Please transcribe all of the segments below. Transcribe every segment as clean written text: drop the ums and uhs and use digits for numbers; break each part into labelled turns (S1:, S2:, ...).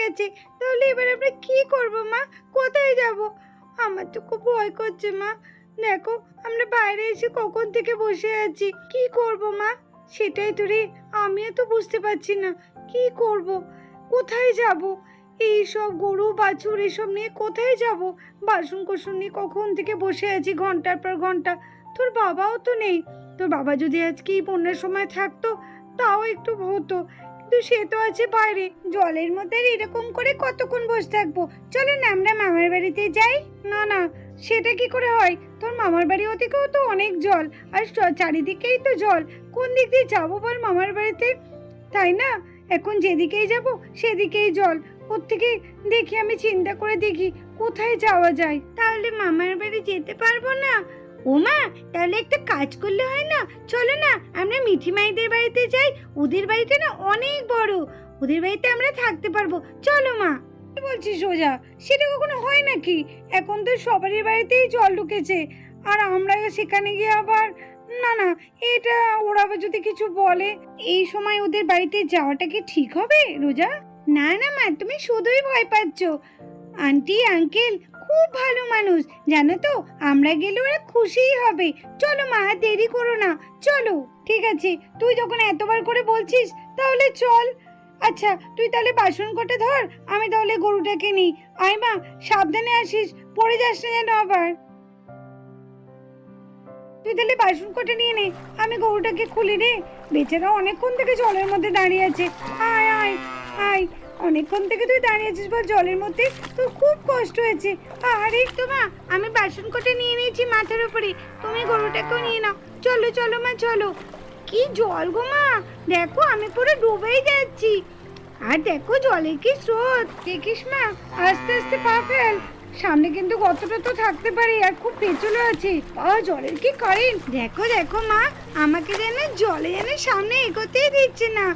S1: গেছে। তাহলে এবার আমরা কি করব মা? কোথায় যাব? আমার তো খুব ভয় করছে মা। দেখো আমরা বাইরে এসে কখন থেকে বসে আছি, কি করব মা? সেটাই তো রে, আমিও তো বুঝতে পারছি না কি করব, কোথায় যাব। এই সব গরু বাছুর এসব নিয়ে কোথায় যাব? বাসন কোসন নিয়ে কখন থেকে বসে আছি ঘন্টার পর ঘন্টা। তোর বাবাও তো নেই। তোর বাবা যদি আজকে এই বন্যার সময় থাকতো তাও একটু হতো, কিন্তু সে তো আছে বাইরে। জলের মধ্যে আর এরকম করে কতক্ষণ বসে থাকবো? চলো না আমরা মামার বাড়িতে যাই। না না, সেটা কি করে হয়? তোর মামার বাড়ি ওদিকেও তো অনেক জল, আর চারিদিকেই তো জল। কোন দিক দিয়ে যাবো বল মামার বাড়িতে? তাই না, এখন যেদিকেই যাব সেদিকেই জল। ওর থেকে দেখি, আমি চিন্তা করে দেখি কোথায় যাওয়া যায়। তাহলে মামার বাড়ি যেতে পারবো না? ও মা, তাহলে একটা কাজ করলে হয় না? চলো না আমরা মিঠি মাইদের বাড়িতে যাই। ওদের বাড়িটা না অনেক বড়, ওদের বাড়িতে আমরা থাকতে পারবো। চলো মা। কি বলছিস সোজা? সেটা কখনো হয় নাকি? এখন তো সবারই বাড়িতেই জল ঢুকেছে, আর আমরা সেখানে গিয়ে আবার, না না, এটা ওরা আবার যদি কিছু বলে। এই সময় ওদের বাড়িতে যাওয়াটা কি ঠিক হবে রোজা? না না মা, তুমি শুধুই ভয় পাচ্ছ। আন্টি আঙ্কেল খুব ভালো মানুষ, জানো তো, আমরা গেলে ওরা খুশিই হবে। চলো মা, আর দেরি করো না, চলো। ঠিক আছে, তুই যখন এতবার করে বলছিস তাহলে চল। আচ্ছা তুই তাহলে বাসন কটা ধর, আমি তাহলে গরুটাকে নিই। আয় মা, সাবধানে আসিস, পড়ে যাস না যেন আবার। তুই তাহলে বাসন কটা নিয়ে নে, আমি গরুটাকে খুলি রে। বেচারা অনেকক্ষণ থেকে জলের মধ্যে দাঁড়িয়ে আছে। আয় আয় আয়, অনেকক্ষণ থেকে তুই দাঁড়িয়ে আছিস বল জলের মধ্যে, তোর খুব কষ্ট হয়েছে। আরে তো মা, আমি বাসন কটা নিয়ে নিয়েছি মাথার উপরে, তুমি গরুটাকেও নিয়ে নাও। চলো চলো মা চলো। কি জল গো মা, দেখো আমি পুরো ডুবেই যাচ্ছি। আর দেখো জলের কি স্রোত, দেখিস মা, আস্তে আস্তে পা ফেল, সামনে কিন্তু কতটা তো থাকতে পারে, আর খুব পেছলে আছে। জলের কি কারেন্ট, দেখো দেখো মা, আমাকে যেন জলে যেন সামনে এগোতেই দিচ্ছে না।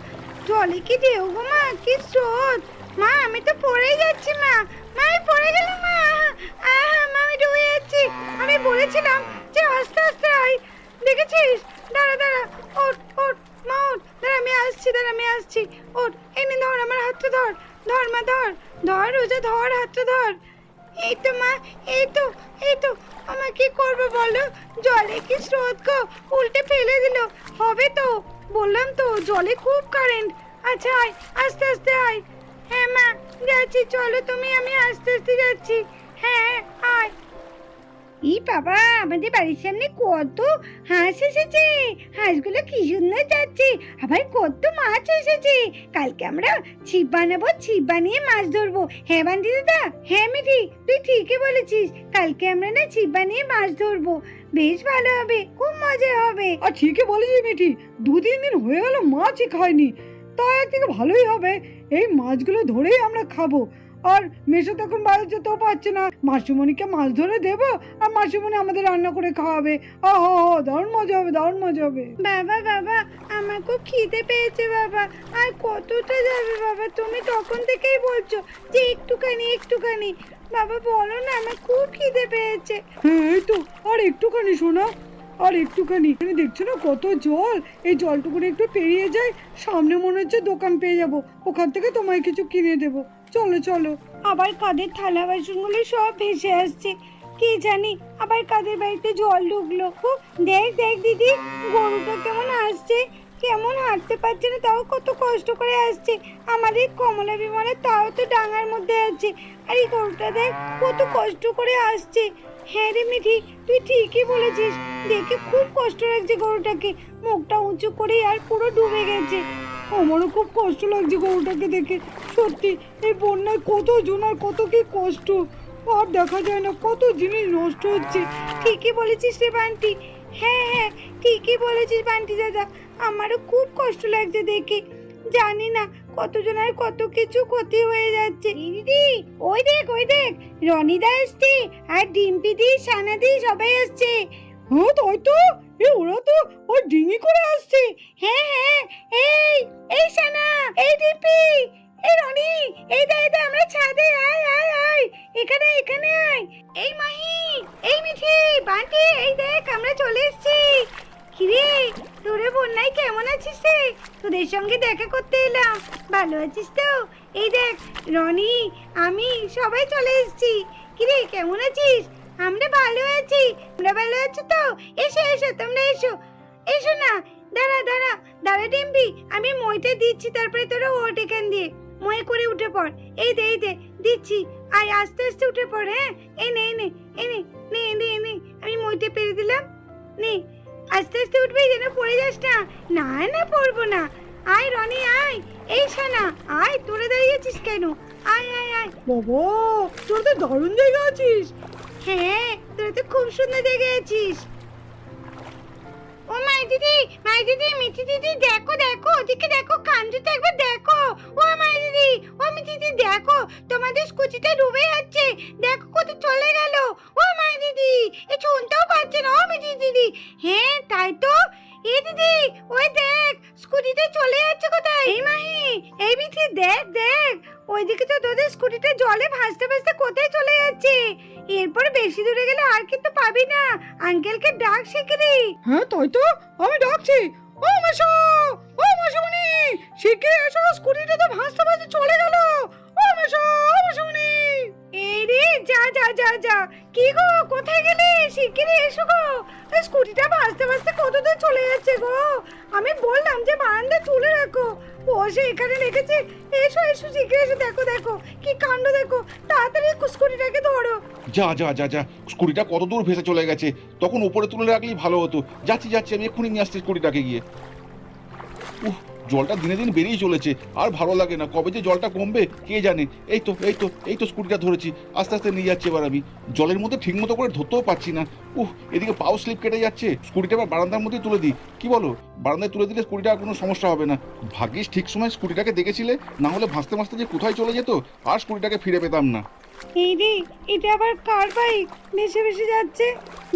S1: জলে কি ঢেউ গো মা, কি স্রোত। মা আমি তো পড়েই যাচ্ছি মা, মা আমি পড়ে গেলাম মা। মা আমি ডুবে যাচ্ছি। আমি বলেছিলাম যে আস্তে আস্তে আয়, দেখেছিস? দাঁড়া দাঁড়া, ওঠ ওঠ মা, ওঠ, দাঁড়া আমি আসছি, দাঁড়া আমি আসছি, ওঠ। এনে ধর আমার হাতটা ধর, ধর মা ধর, ধর রোজা ধর, হাতটা ধর। এই তো মা, এই তো এই তো। আমার কি করবো বলো? জলে কি স্রোত গো, উল্টে ফেলে দিল। হবে তো, বললাম তো জলে খুব কারেন্ট। আচ্ছা আয়, আস্তে আস্তে আয়। হ্যাঁ মা যাচ্ছি, চলো তুমি, আমি আস্তে আস্তে যাচ্ছি। হ্যাঁ আয়। ই বাবা, আমাদের বাড়ির সামনে কত হাঁস এসেছে। হাঁসগুলো কি সুন্দর যাচ্ছে, আবার কত মাছ এসেছে। কালকে আমরা ছিপ বানাবো, ছিপ বানিয়ে মাছ ধরবো। হ্যাঁ বান্টি দাদা, হ্যাঁ মিঠি, তুই ঠিকই বলেছিস। কালকে আমরা না ছিপ বানিয়ে মাছ ধরবো, বেশ ভালো হবে, খুব মজা হবে।
S2: আর ঠিকই বলেছিস মিঠি, 2-3 দিন হয়ে গেল মাছই খাইনি। তা একদিকে ভালোই হবে, এই মাছগুলো ধরেই আমরা খাবো। আর মেশো তখন বাইরে যেতেও পারছে না, মাসিমণিকে মাছ ধরে দেবো, আর মাসিমণি আমাদের রান্না করে খাওয়াবে। দারুণ মজা হবে, দারুণ মজা হবে।
S1: বাবা বাবা, আমার খুব খিদে পেয়েছে বাবা। আর কতটা যাবে বাবা? তুমি তখন থেকেই বলছো যে একটুখানি একটুখানি। বাবা বলো না, আমার খুব খিদে পেয়েছে।
S2: হ্যাঁ এই তো, আর একটুখানি শোনা, আর একটুখানি। এখানে দেখছো না কত জল, এই জলটুকুনি একটু পেরিয়ে যায়, সামনে মনে হচ্ছে দোকান পেয়ে যাবো, ওখান থেকে তোমায় কিছু কিনে দেবো। চলো চলো।
S1: আবার কাদের থালা বাসনগুলো সব ভেসে আসছে, কি জানি আবার কাদের বাড়িতে জল ঢুকলো। দেখ দেখ দিদি, গরুটা কেমন আসছে, কেমন হাঁটতে পারছে না, তাও কত কষ্ট করে আসছে। আমাদের কমলা বিমলা তাও তো ডাঙার মধ্যে আছে, আর এই গরুটা দেখ কত কষ্ট করে আসছে। হ্যাঁ রে মিঠি, তুই ঠিকই বলেছিস, দেখে খুব কষ্ট লাগছে গরুটাকে, মুখটা উঁচু করে আর পুরো ডুবে গেছে।
S2: আমারও খুব কষ্ট লাগছে গরুটাকে দেখে। সত্যি এই বন্যায় কত জনের কত কি কষ্ট, আর দেখা যায় না, কত জিনিস নষ্ট হচ্ছে।
S1: ঠিকই বলেছিস রে বান্টি, হ্যাঁ হ্যাঁ ঠিকই বলেছিস বান্টি দাদা, আমারও খুব কষ্ট লাগছে দেখে। জানি না কতজনের কত কিছু ক্ষতি হয়ে যাচ্ছে। দিদি ওই দেখ ওই দেখ, রনিদা এসছে, আর ডিম্পি দি, সানা দি সবাই আসছে।
S2: হ্যাঁ তাই তো, ওরা তো ওই ডিঙি করে আসছে।
S1: হ্যাঁ হ্যাঁ, এই এই সানা, এই ডিম্পি, এই রনি, এই দে আমরা ছাদে, আয় আয় আয়, এখানে এখানে আয়। এই মাহি, এই মিঠি, বান্টি, এই দেখ আমরা চলে এসেছি। কিরে তোরা বন্যায় কেমন আছিস রে? তোদের সঙ্গে দেখা করতে এলাম। ভালো আছিস তো? এই দেখ, রনি, আমি সবাই চলে এসেছি। কিরে, কেমন আছিস? আমরা ভালো আছি। তোমরা ভালো আছো তো? এসো এসো, তোমরা এসো। এসো না, দাঁড়া দাঁড়া দাঁড়া ডিম্পি, আমি মইটা দিচ্ছি, তারপরে তোরা ওঠ এখান দিয়ে। মই করে উঠে পড়। এই দে দিচ্ছি। আয় আস্তে আস্তে উঠে পড়। হ্যাঁ, এই নে নে এই নে নে নে নে আমি মইটা পেরে দিলাম। নে, আস্তে আস্তে উঠবি, যেন পড়ে যাস না। না না, পড়বো না। আয় রনি, আয়। এই শোনা, আয়। তোরা দাঁড়িয়েছিস কেন? আয় আয় আয়।
S2: বাবা, তোর তো দারুণ জায়গা আছিস।
S1: হ্যাঁ, তোরা তো খুব সুন্দর জায়গায় আছিস। ও মাই দিদি, মিঠি দিদি, দেখো দেখো, ওদিকে দেখো, কাঞ্জুতে একবার দেখো। ও মাই দিদি, ও মিঠি দিদি, দেখো তোমাদের স্কুটিটা ডুবে যাচ্ছে। দেখো কত চলে গেল। ও মাই দিদি, এ শুনতেও পাচ্ছে না। ও মিঠি দিদি, হ্যাঁ তাই তো। এ দিদি, ওই দেখ, স্কুটিটা চলে যাচ্ছে কোথায়? এই মাহি, এই মিঠি, দেখ দেখ, ওইদিকে তো তোদের স্কুটিটা জলে ভাসতে ভাসতে কোথায় চলে যাচ্ছে। এরপর বেশি দূরে গেলে আর কিন্তু পাবি না। আঙ্কেলকে ডাক শিগগিরই।
S2: হ্যাঁ তাই তো, আমি ডাকছি। ও মেশো, ও মাসুমনি, শিগগির এসো, স্কুটিটা তো ভাসতে ভাসতে চলে গেল। ও মেশো, ও মাসুমনি।
S1: এই রে, যা যা যা যা। কি গো, কোথায় গেলে? শিগগিরই এসো গো। এই স্কুটিটা ভাসতে ভাসতে কত দূর চলে যাচ্ছে গো। আমি বললাম যে বারান্দা তুলে রাখো, ও সে এখানে রেখেছে। এসো এসো, শিগগির এসো। দেখো দেখো কি কাণ্ড, দেখো। তাড়াতাড়ি স্কুটিটাকে ধরো।
S3: যা যা যা যা, স্কুটিটা কত দূর ভেসে চলে গেছে, তখন উপরে তুলে রাখলেই ভালো হতো। যাচ্ছি যাচ্ছি, আমি এক্ষুনি নিয়ে আসছি স্কুটিটাকে গিয়ে। উহ, জলটা দিনে দিন বেরিয়ে চলেছে, আর ভালো লাগে না। কবে যে জলটা কমবে কে জানে। এই তো স্কুটিটা ধরেছি, আস্তে আস্তে নিয়ে যাচ্ছি। এবার আমি জলের মধ্যে ঠিক মতো করে ধরতেও পারছি না। এদিকে পাও স্লিপ কেটে যাচ্ছে। স্কুটিটা এবার বারান্দার মধ্যে তুলে দিই, কি বলো? বারান্দায় তুলে দিলে স্কুটিটা আর কোনো সমস্যা হবে না। ভাগ্যিস ঠিক সময় স্কুটিটাকে দেখেছিলে, না হলে ভাসতে ভাসতে যে কোথায় চলে যেত, আর স্কুটিটাকে ফিরে পেতাম না।
S1: এই রে, এটা আবার কার বাইক ভেসে ভেসে যাচ্ছে?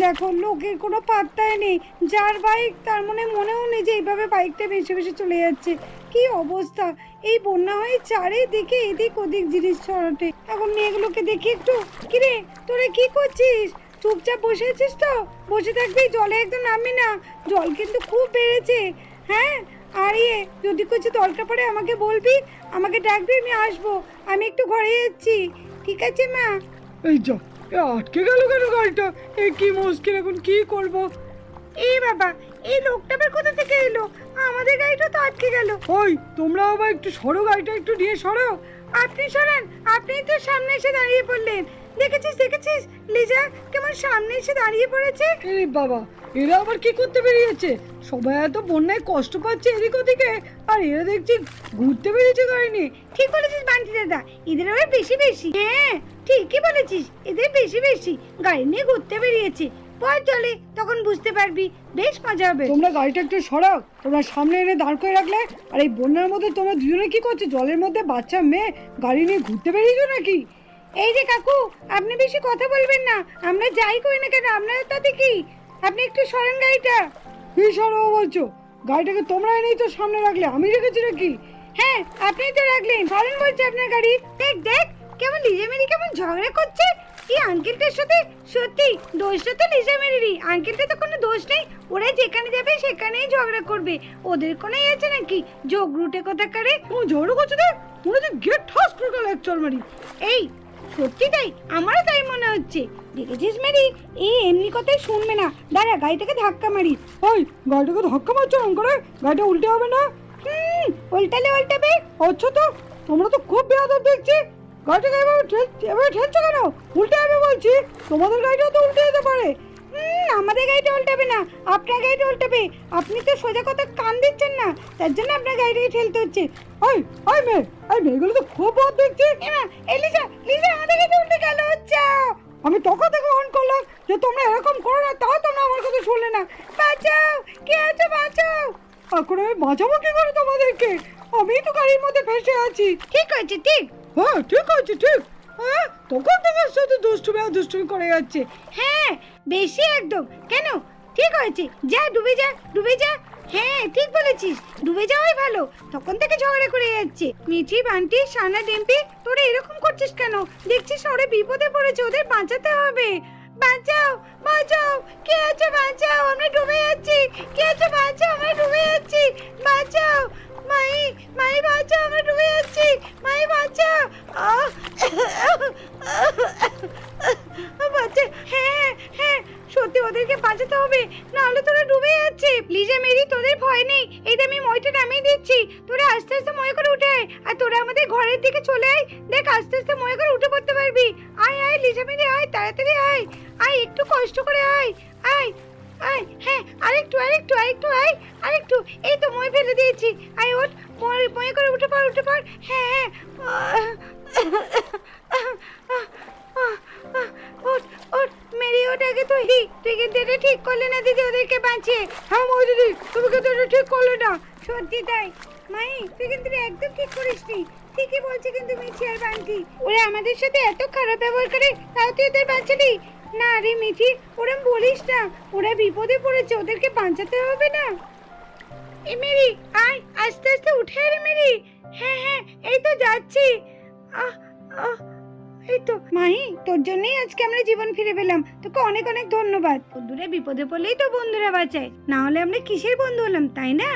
S1: দেখো, লোকের কোনো পাত্তাই নেই। যার বাইক তার মনেও নেই যে এইভাবে বাইকটা ভেসে ভেসে চলে যাচ্ছে। কি অবস্থা! এই বন্যা হয়ে চারিদিকে এদিক ওদিক জিনিস ছড়াটে। এখন মেয়েগুলোকে দেখি একটু। কিরে, তোরা কি করছিস? চুপচাপ বসে আছিস তো? বসে থাকবি, জলে একদম নামবি না। জল কিন্তু খুব বেড়েছে। হ্যাঁ, আর যদি কিছু দরকার পড়ে আমাকে বলবি, আমাকে ডাকবি, আমি আসবো। আমি একটু ঘরে যাচ্ছি। ঠিক আছে মা?
S2: এই যা, আটকে গেল কেন গাড়িটা? এই কি মুশকিল, এখন কি করব?
S1: এই বাবা, এই লোকটা আবার কোথা থেকে এলো? আমাদের গাড়িটা তো আটকে গেল।
S2: ওই, তোমরা আবার একটু সরো, গাড়িটা একটু নিয়ে সরো।
S1: আপনি সরান, আপনি তো সামনে এসে দাঁড়িয়ে পড়লেন। দেখেছিস লিজা কেমন সামনে এসে দাঁড়িয়ে পড়েছে?
S2: এই বাবা, এরা আবার কি করতে বেরিয়েছে? সবাই এত বন্যায় কষ্ট পাচ্ছে এদিক ওদিকে, আর এরা দেখছি ঘুরতে বেরিয়েছে গাড়ি নিয়ে।
S1: ঠিক বলেছিস বান্টি দাদা, এদের আবার বেশি। হ্যাঁ, ঠিকই বলেছিস, এদের বেশি গাড়ি নিয়ে ঘুরতে বেরিয়েছে। পর চলে, তখন বুঝতে পারবি, বেশ মজা হবে।
S2: তোমরা গাড়িটা একটু সরাও। তোমরা সামনে এনে দাঁড় করে রাখলে, আর এই বন্যার মধ্যে তোমরা দুজনে কি করছো? জলের মধ্যে বাচ্চা মেয়ে গাড়ি নিয়ে ঘুরতে বেরিয়েছো নাকি?
S1: এই যে কাকু, আপনি বেশি কথা বলবেন না। আমরা যাই করি না কেন, আপনারা তাতে কি? আপনি একটু সরেন গাড়িটা।
S2: কি সরাও বলছো? গাড়িটাকে তোমরা এনেই তো সামনে রাখলে, আমি রেখেছি নাকি?
S1: হ্যাঁ, আপনিই তো রাখলেন। সরেন বলছে আপনার গাড়ি। দেখ কেমন লিজা মেরি কেমন ঝগড়া করছে। এই আঙ্কেলটার সাথে সত্যি দোষটা তো লিজা মেরিরই। আঙ্কেলটা তো কোনো দোষ নেই। ওরা যেখানে যাবে সেখানেই ঝগড়া করবে। ওদের কোনো আছে নাকি? যোগ রুটে কথা করে
S2: তুমি ঝগড়া করছো দেখ, তোমরা যে গেট ঠাস করে লেকচার মারি।
S1: এই সত্যি তাই, আমারও তাই মনে হচ্ছে। দেখেছিস মেরি, এই এমনি কথাই শুনবে না। দাঁড়া, গাড়িটাকে ধাক্কা মারি।
S2: ওই, গাড়িটাকে ধাক্কা মারছো এমন করে? গাড়িটা উল্টে হবে না?
S1: উল্টাবে।
S2: আচ্ছা, তো তোমরা তো খুব বেয়াদব দেখছি। গাড়িটাকে এভাবে ঠেলছো কেন? উল্টে হবে বলছি। তোমাদের গাড়িটাও তো উল্টে যেতে পারে।
S1: আমাদের গাড়িটা উল্টাবে না, আপনার গাড়িটা উল্টাবে। আপনি তো সোজা কথা কান দিচ্ছেন না, তার জন্য আপনার গাড়িটাকে ঠেলতে হচ্ছে।
S2: মেয়েগুলো তো খুব বদ দেখছি।
S1: লিজা আমাদের গাড়িটা উল্টে গেল।
S2: আমি তখন থেকে অন করলাম যে তোমরা এরকম করো না, তাও তোমরা আমার কথা শুনলে না।
S1: বাঁচাও, কে আছে বাঁচাও।
S2: এখন আমি বাঁচাবো কি করে তোমাদেরকে? আমি তো গাড়ির মধ্যে ফেসে আছি।
S1: ঠিক হয়েছে, ঠিক।
S2: হ্যাঁ, ঠিক আছে, ঠিক। হ্যাঁ, তখন থেকে শুধু দুষ্টুমি করে যাচ্ছে।
S1: হ্যাঁ, বেশি একদম। কেন? ঠিক হয়েছে, যা ডুবে যা। হ্যাঁ, ঠিক বলেছিস, ডুবে যাওয়াই ভালো। তখন থেকে ঝগড়া করে যাচ্ছে। মিঠি, বান্টি, সানা, ডিম্পি, তোরা এরকম করছিস কেন? দেখছিস ওরা বিপদে পড়েছে, ওদের বাঁচাতে হবে। বাঁচাও বাঁচাও, কে আছে বাঁচাও, আমরা ডুবে যাচ্ছি, কে আছে বাঁচাও, আমরা ডুবে যাচ্ছি, বাঁচাও মাই, মাই বাঁচাও, আমরা ডুবে যাচ্ছি, মাই বাঁচাও। বাচ্চা, হ্যাঁ হ্যাঁ সত্যি ওদেরকে বাঁচাতে হবে, নাহলে তোরা ডুবে যাচ্ছে। লিজা মেরি তোদের ভয় নেই, এই যে আমি মইটা নামিয়ে দিচ্ছি, তোরা আস্তে আস্তে ময়ে করে উঠে আয়, আর তোরা আমাদের ঘরের দিকে চলে আয়, দেখ আস্তে আস্তে ময়ে করে উঠে পড়তে পারবি। আয় আয় লিজা মেরি আয়, তাড়াতাড়ি আয়, আয় একটু কষ্ট করে আয়, আয় আয়, হ্যাঁ আরেকটু আরেকটু আরেকটু আয়, আরেকটু, এই তো মই ফেলে দিয়েছি, আয় ওঠ, ময়ে করে উঠে পড় উঠে পড়, হ্যাঁ হ্যাঁ ওঠ ওঠ মেরি, ওঠ আগে তুই, তুই কিন্তু এটা ঠিক করলে না দিদি ওদেরকে বাঁচিয়ে।
S2: হ্যাঁ মই দিদি, তুমি কিন্তু এটা ঠিক করলে না।
S1: সত্যি তাই মাই, তুই কিন্তু একদম ঠিক করিসনি, ঠিকই বলছে কিন্তু মিঠি আর বান্টি, ওরা আমাদের সাথে এত খারাপ ব্যবহার করে, তাও তুই ওদের বাঁচালি না। রে মিঠি, ওরম বলিস না, ওরা বিপদে পড়েছে, ওদেরকে বাঁচাতে হবে না। এ মেরি আয়, আস্তে আস্তে উঠে আয় রে মেরি, হ্যাঁ হ্যাঁ এই তো যাচ্ছি। আহ আহ এই তো মাহি, তোর জন্যই আজকে আমরা জীবন ফিরে পেলাম, তোকে অনেক অনেক ধন্যবাদ। বন্ধুরা বিপদে পড়লেই তো বন্ধুরা বাঁচায়, না হলে আমরা কিসের বন্ধু হলাম, তাই না?